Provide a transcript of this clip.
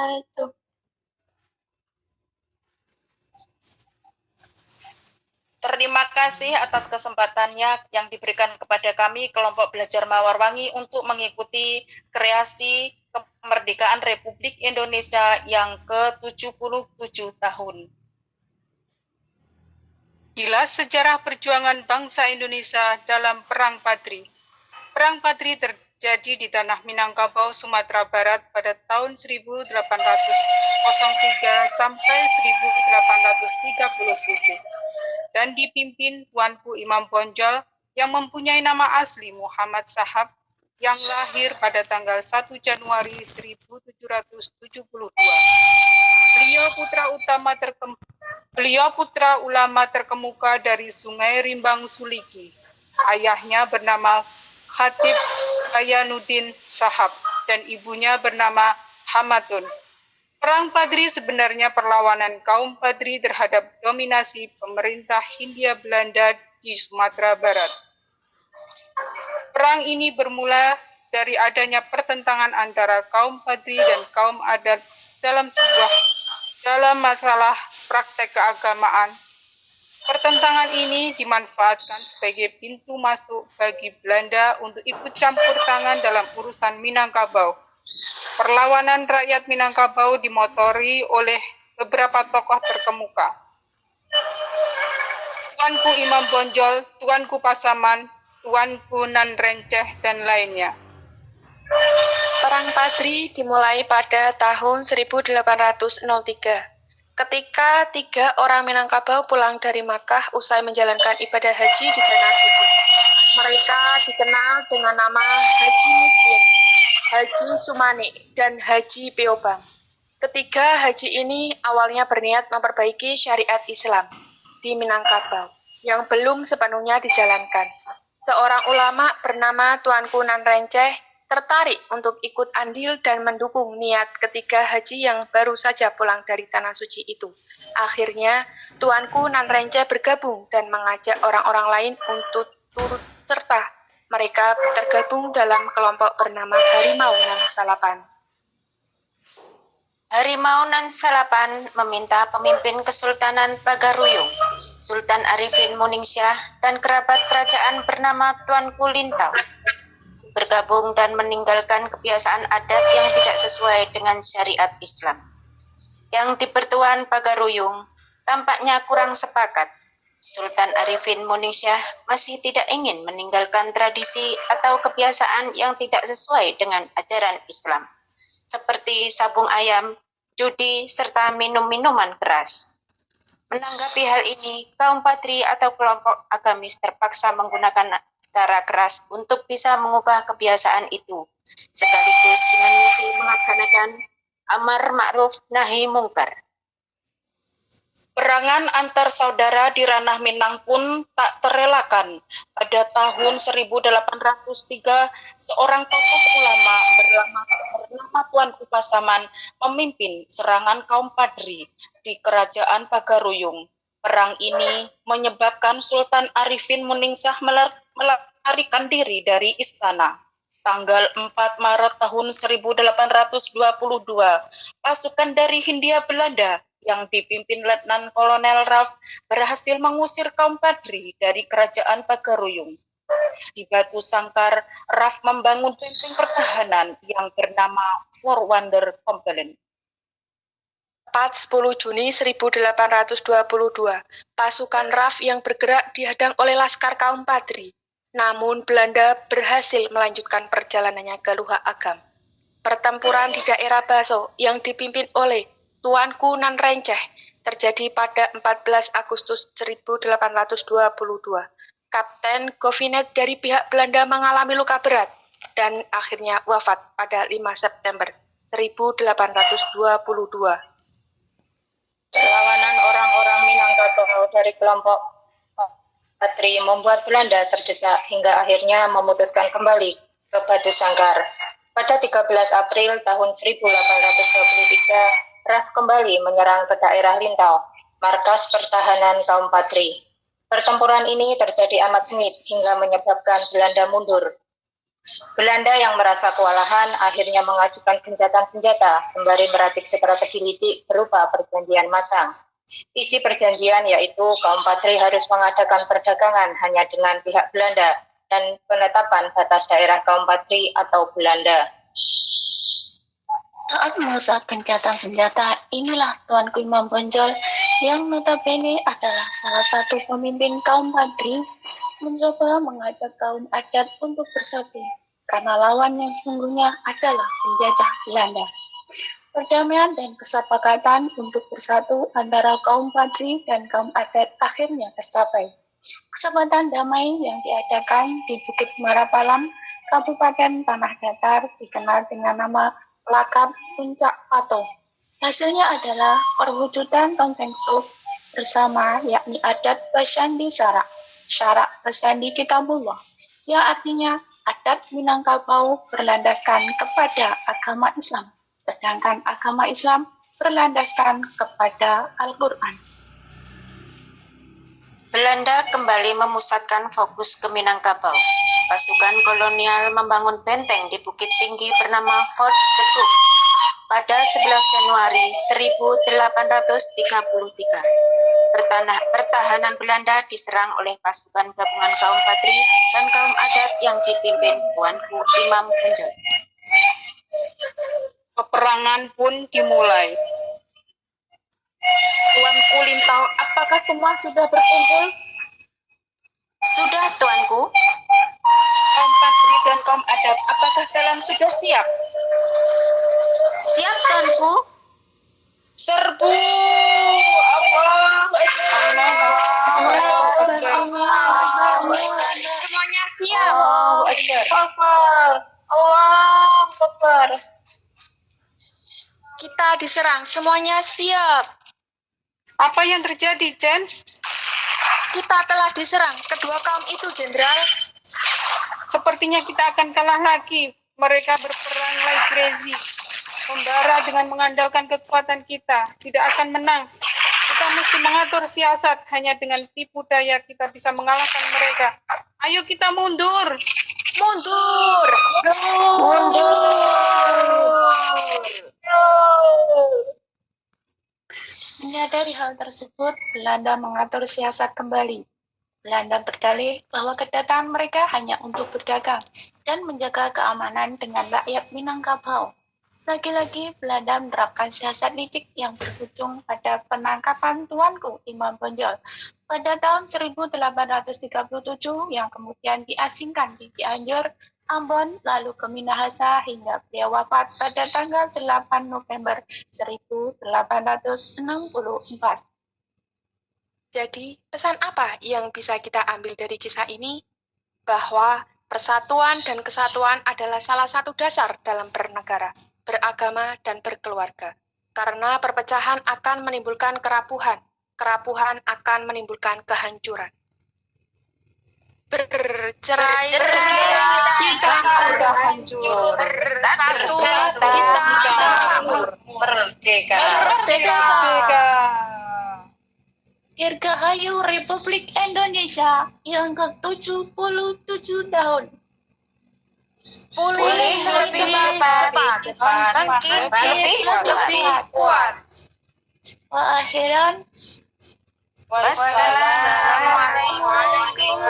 wabarakatuh. Terima kasih atas kesempatannya yang diberikan kepada kami kelompok belajar Mawarwangi untuk mengikuti kreasi kemerdekaan Republik Indonesia yang ke-77 tahun. Kilas sejarah perjuangan bangsa Indonesia dalam Perang Padri. Perang Padri terjadi di tanah Minangkabau, Sumatera Barat pada tahun 1803 sampai 1837 dan dipimpin Tuanku Imam Bonjol yang mempunyai nama asli Muhammad Sahab yang lahir pada tanggal 1 Januari 1772. Beliau putra ulama terkemuka dari Sungai Rimbang Suliki. Ayahnya bernama Khatib Bayanuddin Sahab dan ibunya bernama Hamatun. Perang Padri sebenarnya perlawanan kaum Padri terhadap dominasi pemerintah Hindia Belanda di Sumatera Barat. Perang ini bermula dari adanya pertentangan antara kaum Padri dan kaum adat dalam masalah praktek keagamaan. Pertentangan ini dimanfaatkan sebagai pintu masuk bagi Belanda untuk ikut campur tangan dalam urusan Minangkabau. Perlawanan rakyat Minangkabau dimotori oleh beberapa tokoh terkemuka. Tuanku Imam Bonjol, Tuanku Pasaman, Tuanku Nan Renceh, dan lainnya. Perang Padri dimulai pada tahun 1803, ketika 3 orang Minangkabau pulang dari Makkah usai menjalankan ibadah haji di Tanah Suci. Mereka dikenal dengan nama Haji Miskin, Haji Sumane, dan Haji Peobang. Ketiga haji ini awalnya berniat memperbaiki syariat Islam di Minangkabau yang belum sepenuhnya dijalankan. Seorang ulama bernama Tuanku Nan Renceh tertarik untuk ikut andil dan mendukung niat ketiga haji yang baru saja pulang dari Tanah Suci itu. Akhirnya, Tuanku Nan Renceh bergabung dan mengajak orang-orang lain untuk turut serta. Mereka tergabung dalam kelompok bernama Harimau Nan Salapan. Harimau Nan Salapan meminta pemimpin Kesultanan Pagaruyung, Sultan Arifin Moningsyah, dan kerabat kerajaan bernama Tuanku Lintau bergabung dan meninggalkan kebiasaan adat yang tidak sesuai dengan syariat Islam. Yang di Pertuan Pagaruyung tampaknya kurang sepakat. Sultan Arifin Moningsyah masih tidak ingin meninggalkan tradisi atau kebiasaan yang tidak sesuai dengan ajaran Islam, seperti sabung ayam, judi, serta minum-minuman keras. Menanggapi hal ini, kaum Padri atau kelompok agamis terpaksa menggunakan cara keras untuk bisa mengubah kebiasaan itu, sekaligus dengan melaksanakan amar ma'ruf nahi mungkar. Perangan antar saudara di ranah Minang pun tak terelakkan. Pada tahun 1803, seorang tokoh ulama bernama Tuanku Pasaman memimpin serangan kaum Padri di kerajaan Pagaruyung. Perang ini menyebabkan Sultan Arifin Moningsyah melarikan diri dari istana. Tanggal 4 Maret tahun 1822, pasukan dari Hindia Belanda yang dipimpin Letnan Kolonel Raf berhasil mengusir kaum Padri dari kerajaan Pagaruyung. Di Batu Sangkar, Raf membangun benteng pertahanan yang bernama Fort Wonder Company. 10 Juni 1822, pasukan Raf yang bergerak dihadang oleh laskar kaum Padri. Namun Belanda berhasil melanjutkan perjalanannya ke Luhak Agam. Pertempuran di daerah Baso yang dipimpin oleh Tuanku Nan Renceh terjadi pada 14 Agustus 1822. Kapten Govinet dari pihak Belanda mengalami luka berat dan akhirnya wafat pada 5 September 1822. Perlawanan orang-orang Minangkabau dari kelompok Padri membuat Belanda terdesak hingga akhirnya memutuskan kembali ke Batu Sangkar. Pada 13 April tahun 1823, Raf kembali menyerang ke daerah Lintau, markas pertahanan kaum Padri. Pertempuran ini terjadi amat sengit hingga menyebabkan Belanda mundur. Belanda yang merasa kewalahan akhirnya mengajukan gencatan senjata sembari meracik strategi licik berupa perjanjian masang. Isi perjanjian yaitu kaum Patri harus mengadakan perdagangan hanya dengan pihak Belanda dan penetapan batas daerah kaum Patri atau Belanda. Saat masa gencatan senjata, inilah Tuanku Imam Bonjol yang notabene adalah salah satu pemimpin kaum Padri mencoba mengajak kaum adat untuk bersatu karena lawan yang sesungguhnya adalah penjajah Belanda. Perdamaian dan kesepakatan untuk bersatu antara kaum Padri dan kaum adat akhirnya tercapai. Kesempatan damai yang diadakan di Bukit Marapalam, Kabupaten Tanah Datar dikenal dengan nama lakap Puncak Pato. Hasilnya adalah perwujudan konsensus bersama yakni adat Basyandi Syarak Basyandi Kitabullah, yang artinya adat Minangkabau berlandaskan kepada agama Islam, sedangkan agama Islam berlandaskan kepada Al-Quran. Belanda kembali memusatkan fokus ke Minangkabau. Pasukan kolonial membangun benteng di bukit tinggi bernama Fort de Cook pada 11 Januari 1833. Pertahanan Belanda diserang oleh pasukan gabungan kaum Patri dan kaum adat yang dipimpin Tuanku Imam Bonjol. Peperangan pun dimulai. Tuanku Lintau, apakah semua sudah berkumpul? Sudah, Tuanku. Kaum Padri dan kaum adat, apakah kalian sudah siap? Siap, Tuanku. Serbu! Semuanya siap. Allah Akbar. Kita diserang, semuanya siap. Apa yang terjadi, Chen? Kita telah diserang kedua kaum itu, Jenderal. Sepertinya kita akan kalah lagi. Mereka berperang like crazy. Membara dengan mengandalkan kekuatan kita. Tidak akan menang. Kita mesti mengatur siasat. Hanya dengan tipu daya kita bisa mengalahkan mereka. Ayo kita mundur. Mundur. Menyadari hal tersebut, Belanda mengatur siasat kembali. Belanda berdalih bahwa kedatangan mereka hanya untuk berdagang dan menjaga keamanan dengan rakyat Minangkabau. Lagi-lagi Belanda menerapkan siasat licik yang berujung pada penangkapan Tuanku Imam Bonjol pada tahun 1837 yang kemudian diasingkan di Cianjur, Ambon, lalu ke Minahasa hingga beliau wafat pada tanggal 8 November 1864. Jadi, pesan apa yang bisa kita ambil dari kisah ini? Bahwa persatuan dan kesatuan adalah salah satu dasar dalam bernegara, beragama, dan berkeluarga. Karena perpecahan akan menimbulkan kerapuhan. Kerapuhan akan menimbulkan kehancuran. Bercerai kita Sudah hancur. bersatu kita Merdeka. merdeka. Dirgahayu Republik Indonesia yang ke-77 tahun. Pulih lebih cepat, bangkit lebih kuat. Akhiran Wassalamualaikum